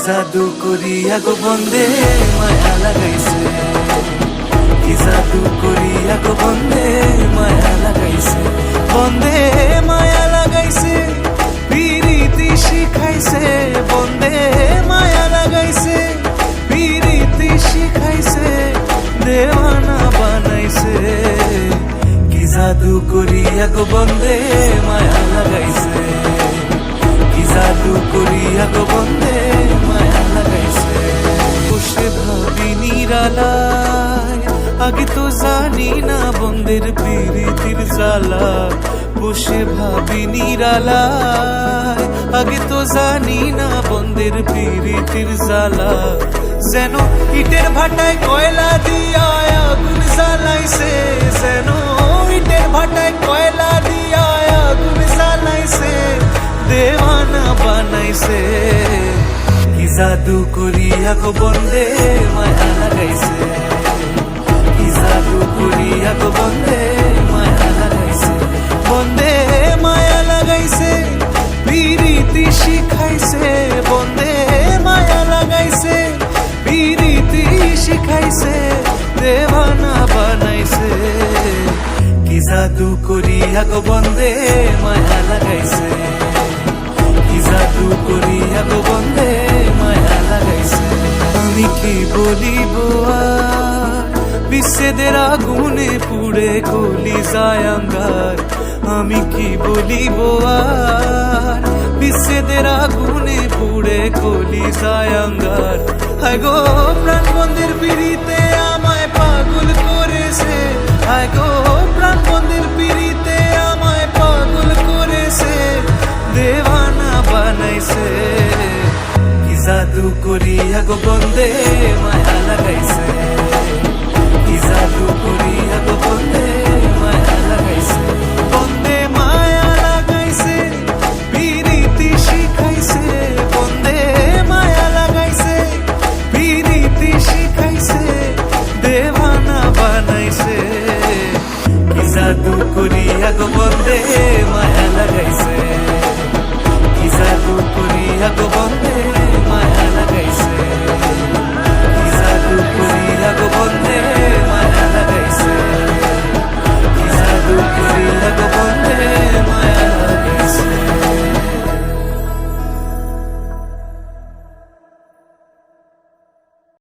জাদু করিয়া গো বন্দে মায়া লাগাইছে, কি জাদু করিয়া গো বন্দে মায়া লাগাইছে, বন্দে মায়া লাগাইছে, পিরিতি শিখাইছে, বন্দে মায়া লাগাইছে, পিরিতি শিখাইছে, দেওয়ানা বানাইছে, কি জাদু করিয়া গো বন্দে মায়া লাগাইছে, কি জাদু করিয়া গো বন্দে মায়া লাগাইছে। বসে ভাবি নিরালায়, আগে তো জানি না বন্দের পিরিতির জ্বালা, বসে ভাবি নিরালায়, আগে তো জানি না বন্দের পিরিতির জ্বালা, যেন ইটের ভাটায় কয়লা দিয়া আগুন জ্বালাইছে, যেন ইটের ভাটায় কয়লা দিয়া আগুন জ্বালাইছে, দেওয়ানা বানাইছে, কি জাদু করিয়া গো বন্দে মায়া লাগাইছে, কি জাদু করিয়া গো বন্দে মায়া লাগাইছে, বন্দে মায়া লাগাইছে, পিরিতি শিখাইছে, বন্দে মায়া লাগাইছে, পিরিতি শিখাইছে, দেওয়ানা বানাইছে, কি জাদু করিয়া গো বন্দে মায়া লাগাইছে, কি জাদু করিয়া গো বন্দে মায়া লাগাইছে। আমি কি বলিব আর, বিচ্ছেদের আগুনে পুড়ে কলি যায় আঙ্গার, আমি কি বলিব আর, বিচ্ছেদের আগুনে পুড়ে কলি যায় আঙ্গার, হায় গো প্রাণ বন্দের পিড়িতে আমায় পাগল করেছে, হায় গো প্রাণ বন্দের পিড়িতে আমায় পাগল করেছে, দেওয়ানা বানাইছে, কি জাদু করিয়া গো বন্দে